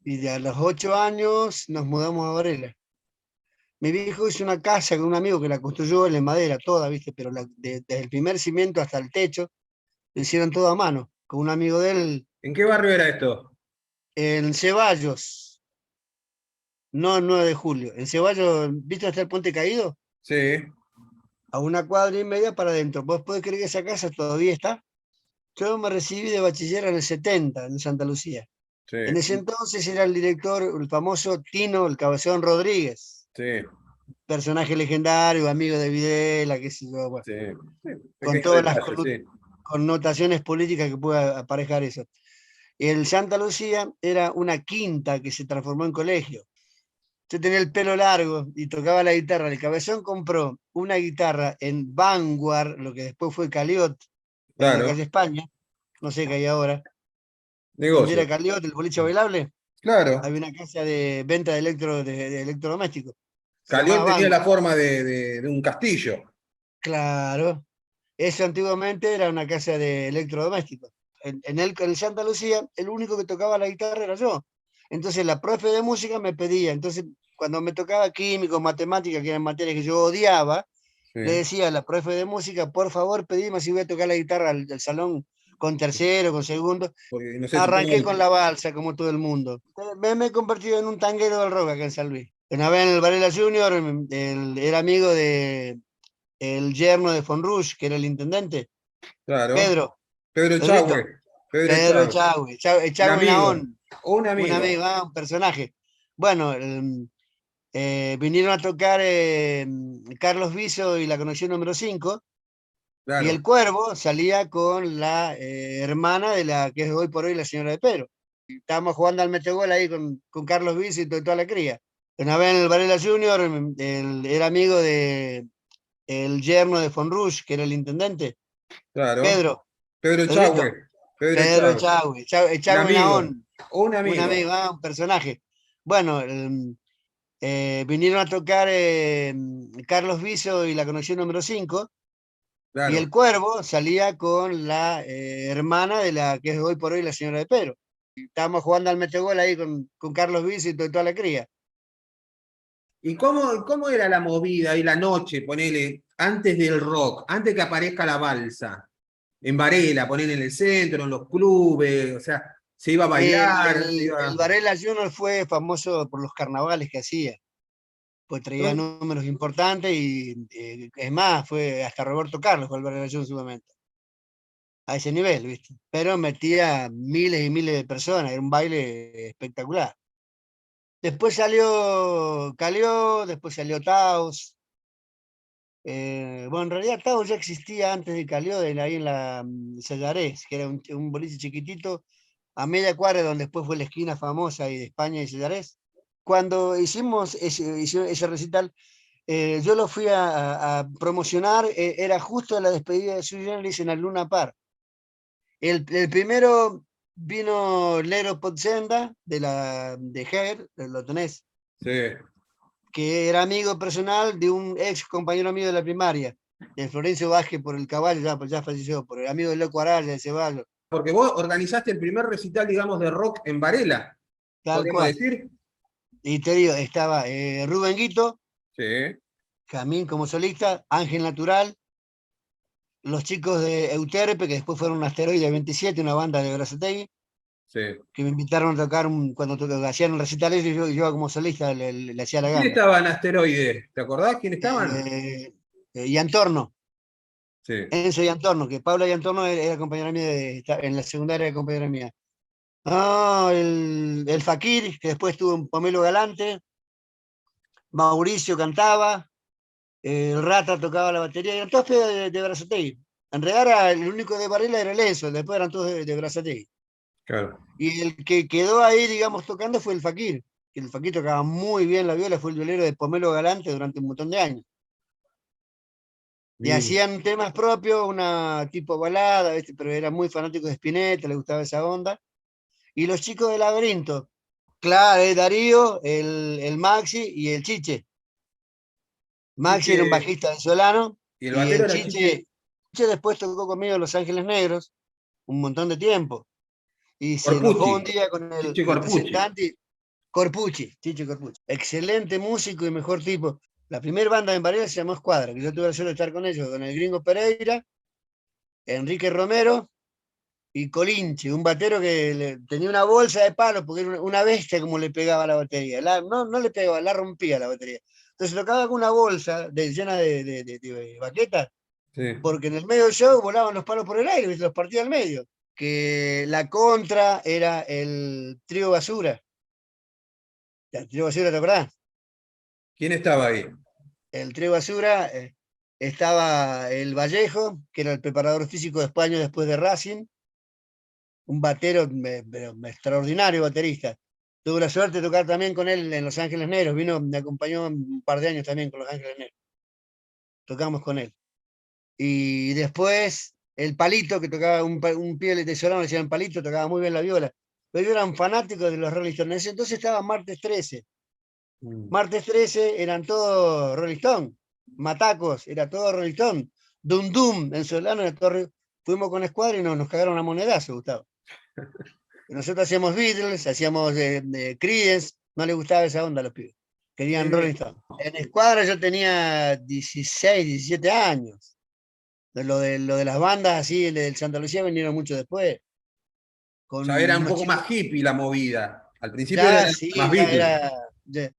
Y a los 8 años nos mudamos a Varela. Mi viejo hizo una casa con un amigo que la construyó él en madera, toda, ¿viste? Pero desde el primer cimiento hasta el techo, lo hicieron todo a mano, con un amigo de él ¿En qué barrio era esto? en Ceballos, no en 9 de julio. En Ceballos, ¿viste hasta el Puente Caído? Sí, A una cuadra y media para adentro. ¿Vos podés creer que esa casa todavía está? Yo me recibí de bachiller en el 70, en Santa Lucía. sí, En ese entonces era el director, el famoso Tino, el Cabezón Rodríguez, sí, personaje legendario, amigo de Videla, qué sé yo, bueno, sí. Sí, con pequeño todas las detalle, sí. connotaciones políticas que pueda aparejar eso. El Santa Lucía era una quinta que se transformó en colegio. Yo tenía el pelo largo y tocaba la guitarra. El Cabezón compró una guitarra en Vanguard, lo que después fue Caliot, en la Claro, calle España, no sé qué hay ahora, donde era negocio. Caliot, el boliche bailable. Claro. Había una casa de venta de electrodomésticos. Se Calión llamaba tenía la Vanguard. forma de un castillo. Claro. Eso antiguamente era una casa de electrodomésticos. En el Santa Lucía, el único que tocaba la guitarra era yo. Entonces la profe de música me pedía. Entonces, cuando me tocaba químico, matemática, que eran materias que yo odiaba, le Sí. decía a la profe de música, por favor, pedime si voy a tocar la guitarra al salón con tercero, con segundo. Porque, no sé, Arranqué supongo. con la balsa, como todo el mundo. Me he convertido en un tanguero del rock acá en San Luis. Una vez en el Varela Junior, era amigo de el yerno de Fonrush, que era el intendente, Claro. Pedro, Pedro Pedrito, Echagüe. Pedro Pedro Echagüe. Echagüe, Un Echagüe amigo. Naón, Un un amigo. amigo, un personaje. Bueno, vinieron a tocar Carlos Viso y la conexión número 5, y Claro. el Cuervo salía con la hermana de la que es hoy por hoy la señora de Pedro. Y estábamos jugando al metegol ahí con Carlos Viso y toda la cría. Una vez en el Varela Junior, era amigo de el yerno de Fonrush, que era el intendente, Claro. Pedro, Pedro Pedrito, Echagüe. Pedro Pedro Echagüe. Echagüe, Un Echagüe amigo. Naón, Un un amigo. amigo, un personaje. Bueno, vinieron a tocar Carlos Viso y la conexión número 5, y el Claro. Cuervo salía con la hermana de la que es hoy por hoy la señora de Pedro. Y estábamos jugando al metegol ahí con Carlos Viso y toda la cría. ¿Y cómo era la movida y la noche, ponele, antes del rock, antes que aparezca la balsa? En Varela, ponele en el centro, en los clubes, o sea, se iba a El, bailar, se el, el iba. Varela Junior fue famoso por los carnavales que hacía, pues traía ¿No? números importantes y es más, fue hasta Roberto Carlos fue el Varela Junior en su momento, a ese nivel, ¿viste? Pero metía miles y miles de personas, era un baile espectacular. Después salió Calió, después salió Taos. Bueno, en realidad Taos ya existía antes de Calió, ahí en la Sellarés, que era un boliche chiquitito, a media cuadra, donde después fue la esquina famosa y de España y Sellarés. Cuando hicimos ese recital, yo lo fui a promocionar, era justo la despedida de Sui Generis en el Luna Park. El primero vino Lero Potzenda, de Heger, lo tenés, Sí. que era amigo personal de un ex compañero mío de la primaria, de Florencio Vázquez por el caballo, ya falleció, por el amigo de Loco Araya, de Ceballos, Porque vos organizaste el primer recital, digamos, de rock en Varela, tal podríamos cual. decir. Y te digo, estaba Rubén Guito, Sí, Camín como solista, Ángel Natural, los chicos de Euterpe, que después fueron un Asteroide 27, una banda de Brazatei, sí. que me invitaron a tocar cuando hacían un recital ellos, yo iba como solista, le hacía la ¿Quién gamba. estaba en Asteroide? ¿Te acordás quién estaban? Y Antorno, Sí, Enzo y Antorno, que Pablo y Antorno era compañera mía en la secundaria de compañera mía. Ah, el Fakir, que después tuvo un Pomelo Galante, Mauricio cantaba, el Rata tocaba la batería, eran todos de Brazatei. En realidad el único de Varela era el Enzo, después eran todos de Brazatei. claro. Y el que quedó ahí, digamos, tocando fue el Fakir, que el Fakir tocaba muy bien la viola, fue el violero de Pomelo Galante durante un montón de años. Y Mira. hacían temas propios, una tipo balada, ¿viste? Pero era muy fanático de Spinetta, le gustaba esa onda. Y los chicos de Laberinto, claro, Darío, el Maxi y el Chiche. Maxi era un Chiche, bajista venezolano y el y batero el era Chiche, Chiche después tocó conmigo en Los Ángeles Negros un montón de tiempo. Y se enojó Corpucci. un día con el Chiche Corpucci. representante. Corpucci, Chicho Corpucci. Excelente músico y mejor tipo. La primera banda en Varela se llamó Escuadra, que yo tuve la suerte de estar con ellos, con el Gringo Pereira, Enrique Romero y Colinche, un batero que tenía una bolsa de palos, porque era una bestia como le pegaba a la batería. No le pegaba, la rompía la batería. Entonces tocaba con una bolsa llena de baquetas, Sí. porque en el medio del show volaban los palos por el aire y los partía al medio. Que la contra era el trío Basura. El trío Basura, ¿te acordás? ¿Quién estaba ahí? El trío Basura estaba el Vallejo, que era el preparador físico de España después de Racing, un batero pero extraordinario baterista. Tuve la suerte de tocar también con él en Los Ángeles Negros, me acompañó un par de años también con Los Ángeles Negros. Tocamos con él. Y después el Palito, que tocaba un pibe de Solano, le decían Palito, tocaba muy bien la viola. Pero yo era un fanático de los Rolling Stones. En ese entonces estaba Martes 13. Mm. Martes 13 eran todos Rolling Stones. Matacos, era todo Rolling Stone. Dum Dum en Solano era todo. Fuimos con Escuadra y nos cagaron a monedazo, Gustavo. Y nosotros hacíamos Beatles, hacíamos Creedence, no les gustaba esa onda a los pibes. Querían Rolling Eh, Stone. En Escuadra yo tenía 16, 17 años. Lo de las bandas así, del Santa Lucía vinieron mucho después. o Con sea, era un unos poco chicos. más hippie la movida. Al principio era Ya, más sí, ya Beatles. era. Ya.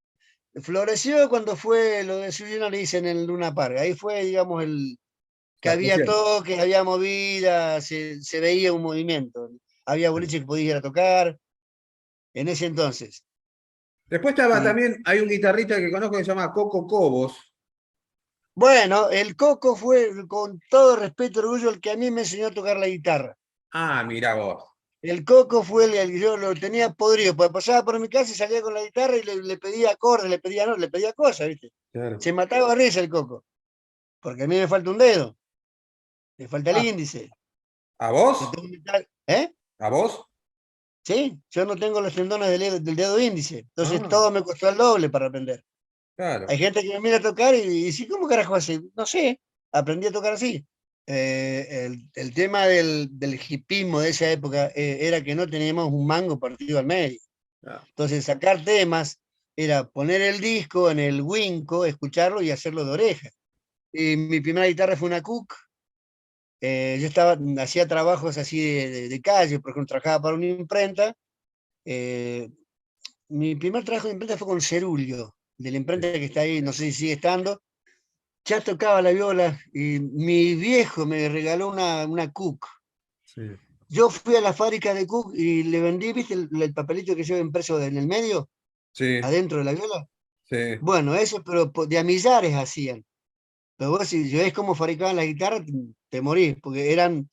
Floreció cuando fue lo de Suyena, le dicen en el Luna Park. Ahí fue, digamos, que La había explosión. toques, había movida, se veía un movimiento. Había boliches que podías ir a tocar en ese entonces. Después estaba Y también, hay un guitarrista que conozco que se llama Coco Cobos. bueno, el Coco fue, con todo respeto y orgullo, el que a mí me enseñó a tocar la guitarra. Ah, mira vos. El Coco fue el que yo lo tenía podrido, porque pasaba por mi casa y salía con la guitarra y le pedía acordes, le pedía cosas, ¿viste? Claro. Se mataba a risa el Coco, porque a mí me falta un dedo, me falta el Ah, índice. ¿a vos? Yo tengo ¿Eh? ¿A vos? Sí, yo no tengo los tendones del dedo índice, entonces Ah, todo me costó el doble para aprender. Hay claro. gente que me mira a tocar y dice, ¿cómo carajo hace? No sé, aprendí a tocar así. El tema del hipismo de esa época era que no teníamos un mango partido al medio. Ah, Entonces, sacar temas era poner el disco en el Winco, escucharlo y hacerlo de oreja. Y mi primera guitarra fue una Cook. Yo hacía trabajos así de calle, por ejemplo, trabajaba para una imprenta. eh, Mi primer trabajo de imprenta fue con Cerulio, de la sí, imprenta que está ahí, no sé si sigue estando. Ya tocaba la viola y mi viejo me regaló una Cook. sí, Yo fui a la fábrica de Cook y le vendí, ¿viste el papelito que lleva impreso en el medio, sí, adentro de la viola? sí. Bueno, eso, pero de a millares hacían. Pero vos si ves cómo fabricaban la guitarra, te morís, porque eran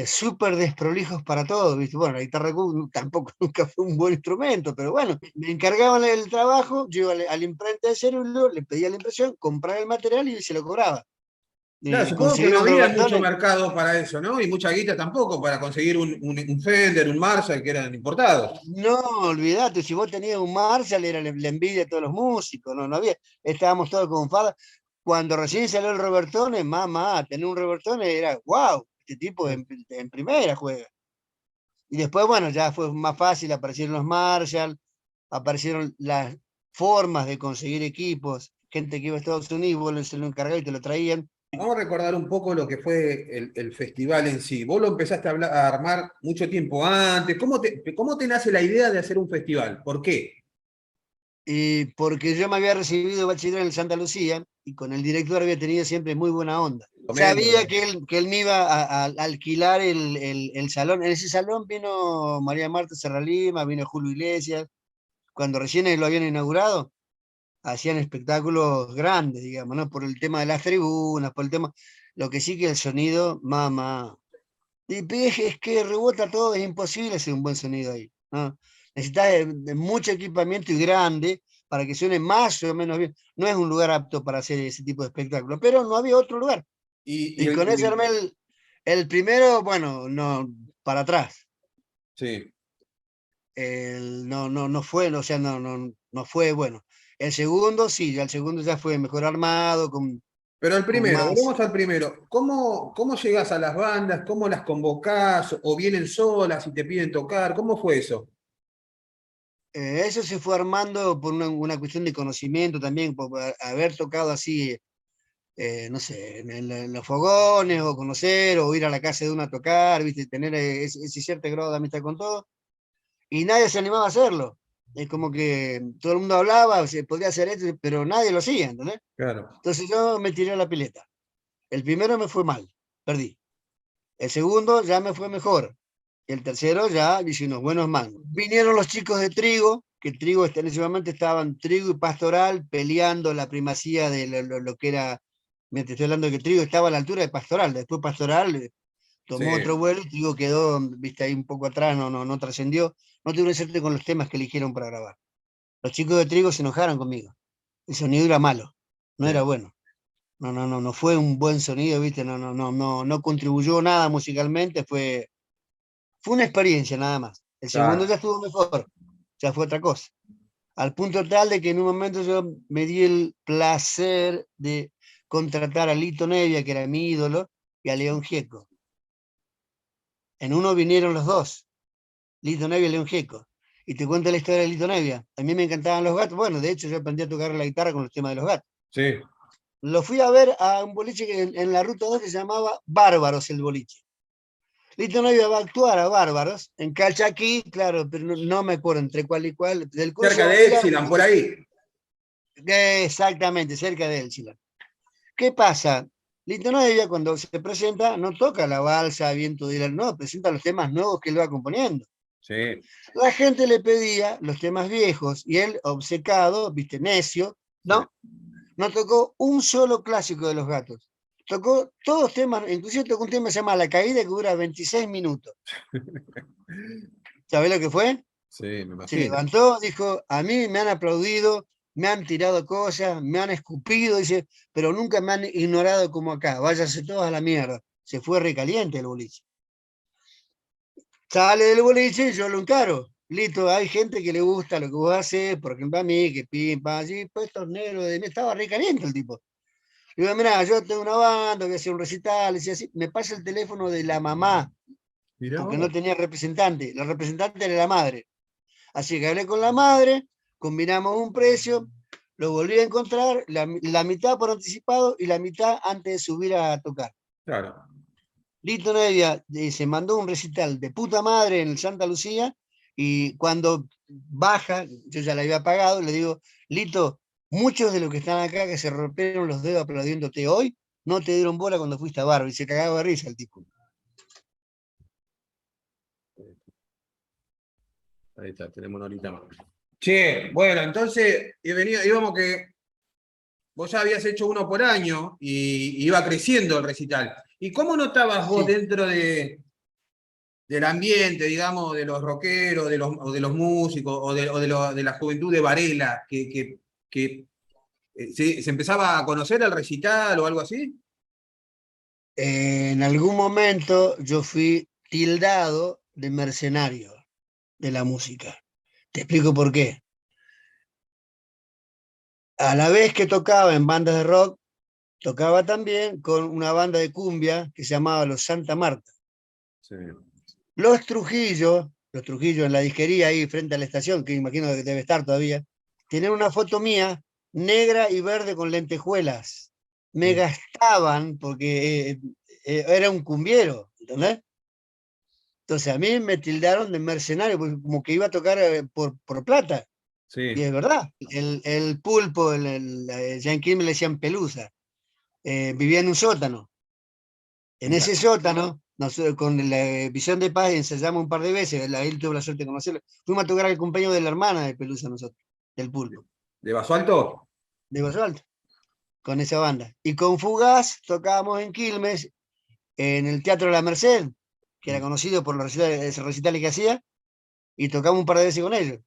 súper desprolijos para todo, ¿viste? Bueno, la guitarra tampoco nunca fue un buen instrumento, pero bueno, me encargaban el trabajo, yo iba a la imprenta de celular, le pedía la impresión, compraba el material y se lo cobraba. Claro, supongo que Conseguir no un había Robertón, mucho mercado para eso, ¿no? Y mucha guita tampoco para conseguir un Fender, un Marshall que eran importados. no, olvídate, si vos tenías un Marshall era la envidia de todos los músicos, no había, estábamos todos con farda. Cuando recién salió el Robertone, mamá, tener un Robertone era, wow, este tipo en primera juega. Y después, bueno, ya fue más fácil, aparecieron los Marshall, aparecieron las formas de conseguir equipos, gente que iba a Estados Unidos, vos se lo encargaba y te lo traían. Vamos a recordar un poco lo que fue el festival en sí. Vos lo empezaste a armar mucho tiempo antes. ¿Cómo te nace la idea de hacer un festival? ¿Por qué? Y porque yo me había recibido bachiller en el Santa Lucía y con el director había tenido siempre muy buena onda. Sabía Comento. que él me iba a alquilar el salón. En ese salón vino María Marta Serralima, vino Julio Iglesias. Cuando recién lo habían inaugurado, hacían espectáculos grandes, digamos, ¿no? Por el tema de las tribunas, por el tema. Lo que sí que el sonido, mamá. Y es que rebota todo, es imposible hacer un buen sonido ahí, ¿no? Necesitas de mucho equipamiento y grande para que suene más o menos bien. No es un lugar apto para hacer ese tipo de espectáculo, pero no había otro lugar. Y Y con ese armé el primero, bueno, no, para atrás. sí. No fue, o sea, no fue bueno. El segundo, sí, ya el segundo ya fue mejor armado, Pero el con primero, más. volvemos al primero. ¿Cómo llegas a las bandas? ¿Cómo las convocás? ¿O vienen solas y te piden tocar? ¿Cómo fue eso? Eso se fue armando por una cuestión de conocimiento también, por haber tocado así, no sé, en los fogones, o conocer, o ir a la casa de uno a tocar, ¿viste? Tener ese cierto grado de amistad con todo, y nadie se animaba a hacerlo. Es como que todo el mundo hablaba, se podría hacer esto, pero nadie lo hacía, ¿entendés? Claro. Entonces yo me tiré a la pileta. El primero me fue mal, perdí. El segundo ya me fue mejor. El tercero ya hice unos buenos mangos. Vinieron los chicos de Trigo, que Trigo en ese momento estaban Trigo y Pastoral peleando la primacía de lo que era, me te estoy hablando de que Trigo estaba a la altura de Pastoral, después Pastoral Sí, tomó otro vuelo y Trigo quedó, viste, ahí un poco atrás, no trascendió, no tuve suerte con los temas que eligieron para grabar. Los chicos de Trigo se enojaron conmigo, el sonido era malo, no era sí. bueno. No fue un buen sonido, viste, no contribuyó nada musicalmente, fue una experiencia nada más. El segundo Claro. ya estuvo mejor, ya fue otra cosa. Al punto tal de que en un momento yo me di el placer de contratar a Lito Nevia, que era mi ídolo, y a León Gieco. En uno vinieron los dos, Lito Nevia y León Gieco. Y te cuento la historia de Lito Nevia. A mí me encantaban los gatos. Bueno, de hecho yo aprendí a tocar la guitarra con los temas de los gatos. Sí. Lo fui a ver a un boliche en la Ruta 2 que se llamaba Bárbaros el boliche. Lito Nevia va a actuar a Bárbaros, en Calchaquí, claro, pero no me acuerdo entre cuál y cuál. Del Cerca curso de era Epsilon, por ahí. exactamente, cerca de Elchila. ¿Qué pasa? Lito Nevia cuando se presenta no toca la balsa, viento de no, presenta los temas nuevos que él va componiendo. Sí, La gente le pedía los temas viejos y él, obcecado, viste, necio, sí. no tocó un solo clásico de los gatos. Tocó todos temas, inclusive tocó un tema que se llama La Caída, que dura 26 minutos. ¿Sabés lo que fue? Sí, me Se imagino. levantó, dijo, a mí me han aplaudido, me han tirado cosas, me han escupido, dice, pero nunca me han ignorado como acá, váyase todos a la mierda. Se fue recaliente el boliche. Sale del boliche y yo lo encaro. Listo, hay gente que le gusta lo que vos haces, por ejemplo a mí, que pim, pam, así, pues estos negros de mí, estaba recaliente el tipo. Le digo, mira, yo tengo una banda, voy a hacer un recital, y así, me pasa el teléfono de la mamá, Mirá porque no vos. tenía representante, la representante era la madre. Así que hablé con la madre, combinamos un precio, lo volví a encontrar, la mitad por anticipado y la mitad antes de subir a tocar. Claro. Lito Nevia se mandó un recital de puta madre en el Santa Lucía y cuando baja, yo ya la había pagado, le digo, Lito, muchos de los que están acá que se rompieron los dedos aplaudiéndote hoy, no te dieron bola cuando fuiste a Barbie, se cagaba de risa el tipo. Ahí está, tenemos una horita más. Che, bueno, entonces íbamos que vos ya habías hecho uno por año y iba creciendo el recital. ¿Y cómo notabas vos Sí. dentro del ambiente, digamos, de los rockeros, o de los músicos, de la juventud de Varela, que se empezaba a conocer al recital o algo así? En algún momento yo fui tildado de mercenario de la música. Te explico por qué. A la vez que tocaba en bandas de rock, tocaba también con una banda de cumbia que se llamaba Los Santa Marta. Sí. Los Trujillo en la disquería ahí frente a la estación, que imagino que debe estar todavía, tienen una foto mía negra y verde con lentejuelas. Me Sí. gastaban porque era un cumbiero, ¿entendés? Entonces a mí me tildaron de mercenario, porque como que iba a tocar por plata. Y Sí. es verdad, el pulpo, Yankee me le decían pelusa, vivía en un sótano. En Mirá. ese sótano, nosotros, con la Visión de Paz ensayamos un par de veces, ahí tuve la suerte de conocerlo. Fuimos a tocar el cumpleaños de la hermana de Pelusa nosotros, del pulpo, ¿De Basualto? de Basualto, con esa banda. Y con Fugaz tocábamos en Quilmes, en el Teatro de la Merced, que era conocido por los recitales que hacía, y tocamos un par de veces con ellos.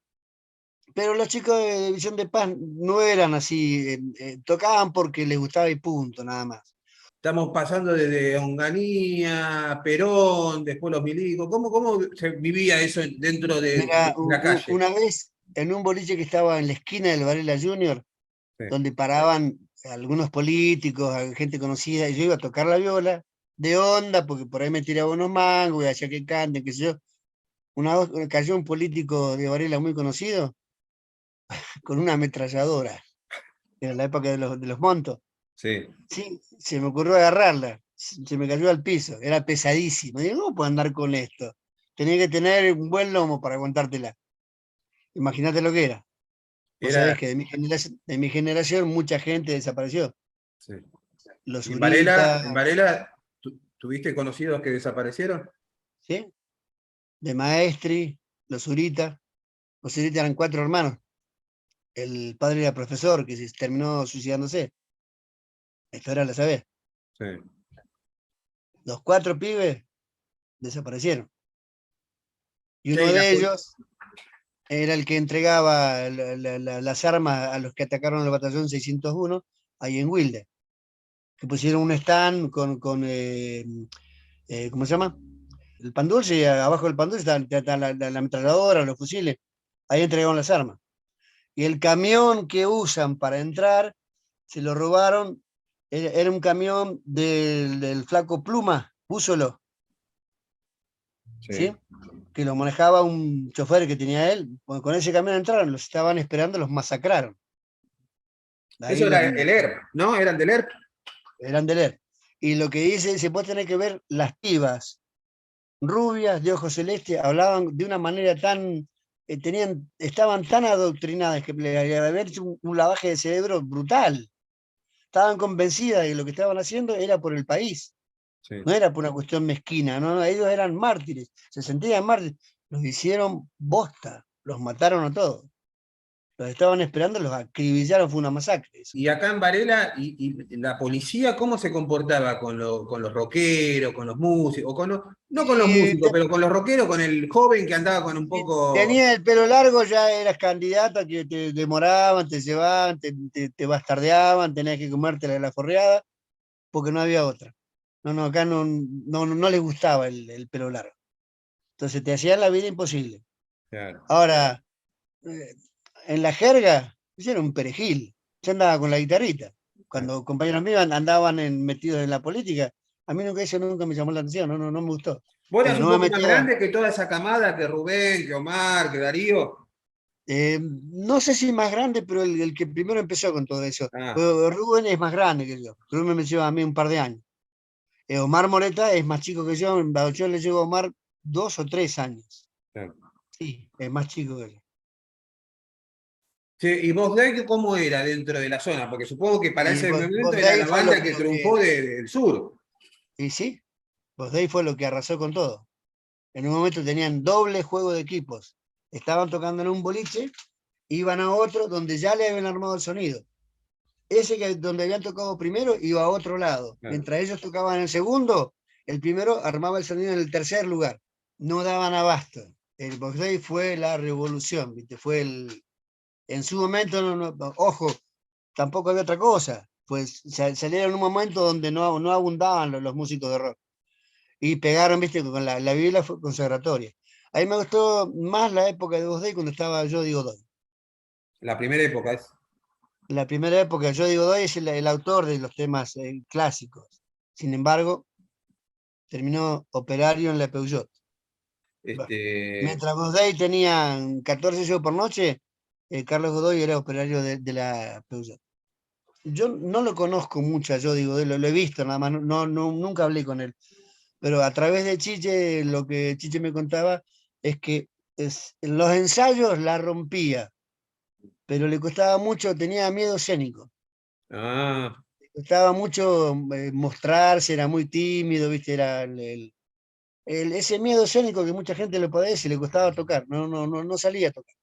Pero los chicos de Visión de Paz no eran así, tocaban porque les gustaba y punto, nada más. Estamos pasando desde Onganía, Perón, después los milicos. ¿Cómo se vivía eso dentro de Mira, la calle? una vez en un boliche que estaba en la esquina del Varela Junior, Sí. donde paraban algunos políticos, gente conocida, y yo iba a tocar la viola de onda, porque por ahí me tiraba unos mangos y hacía que canten, qué sé yo. cayó un político de Varela muy conocido con una ametralladora. Era la época de los montos. Sí. Sí, se me ocurrió agarrarla. Se me cayó al piso. Era pesadísimo. Digo, ¿cómo puedo andar con esto? Tenía que tener un buen lomo para aguantártela. Imagínate lo que era. Vos Era, sabés que de mi generación mucha gente desapareció. sí. Los ¿Y Zurita, En Varela tuviste conocidos que desaparecieron? ¿sí? De Maestri, los Zurita. Los Zurita eran 4 hermanos. El padre era profesor que se terminó suicidándose. Esto era la sabés. Sí. Los 4 pibes desaparecieron. Y Che, uno de ellos era el que entregaba las armas a los que atacaron el batallón 601 ahí en Wilde, que pusieron un stand ¿cómo se llama? El pan dulce, y abajo del pan dulce está la ametralladora, los fusiles, ahí entregaron las armas. Y el camión que usan para entrar, se lo robaron, era un camión del flaco Pluma, Púsolo, ¿sí? sí. Que lo manejaba un chofer que tenía él. Bueno, con ese camión entraron, los estaban esperando, los masacraron. Eso Ahí era el ERP, ¿no? Eran del ERP. eran de leer. Y lo que dice, se puede tener que ver las pibas rubias de ojos celestes, hablaban de una manera tan, estaban tan adoctrinadas que le había hecho un lavaje de cerebro brutal. Estaban convencidas de que lo que estaban haciendo era por el país, Sí. no era por una cuestión mezquina, no, ellos eran mártires, se sentían mártires, los hicieron bosta, los mataron a todos. Los estaban esperando, los acribillaron, fue una masacre. Eso. Y acá en Varela, y la policía, ¿cómo se comportaba con los rockeros, con los músicos? No con los Y músicos, pero con los rockeros, con el joven que andaba con un si poco... tenía el pelo largo, ya eras candidato a que te demoraban, te llevaban, te bastardeaban, tenías que comerte la forreada, porque no había otra. No, no, acá no les gustaba el pelo largo. Entonces te hacían la vida imposible. Claro. Ahora, eh, en la jerga, yo era un perejil. Yo andaba con la guitarrita. Cuando compañeros míos andaban metidos en la política, a mí eso nunca me llamó la atención, no me gustó. Vos eras Pero un no me poco más metía. grande que toda esa camada, que Rubén, que Omar, que Darío. No sé si más grande, pero el que primero empezó con todo eso. Ah, Pero Rubén es más grande que yo. Rubén me lleva a mí un par de años. Omar Moreta es más chico que yo le llevo a Omar 2 o 3 años. claro. Sí, es más chico que yo. Che, ¿y Vos Day cómo era dentro de la zona? Porque supongo que para Y ese momento vos de era ahí la fue banda que triunfó del sur. y sí, vos de ahí fue lo que arrasó con todo. En un momento tenían doble juego de equipos. Estaban tocando en un boliche, iban a otro donde ya le habían armado el sonido. Ese que donde habían tocado primero iba a otro lado. Claro. Mientras ellos tocaban en el segundo, el primero armaba el sonido en el tercer lugar. No daban abasto. El Box Day fue la revolución, ¿viste? En su momento, ojo, tampoco había otra cosa. Pues salieron en un momento donde no abundaban los músicos de rock. Y pegaron, viste, con la Biblia fue consagratoria. A mí me gustó más la época de Box Day cuando estaba Yo Digo Doy. La primera época es. La primera época, Yo Digo Doy es el autor de los temas clásicos. Sin embargo, terminó operario en la Peugeot. Bueno, Este, mientras Godoy tenían 14 shows por noche, Carlos Godoy era operario de la Peugeot. Yo no lo conozco mucho, yo digo, lo he visto nada más, nunca hablé con él. Pero a través de Chiche, lo que Chiche me contaba es que en los ensayos la rompía, pero le costaba mucho, tenía miedo escénico. ah, Le costaba mucho mostrarse, era muy tímido, ¿viste? Era ese miedo escénico que mucha gente le padece y le costaba tocar, no salía a tocar.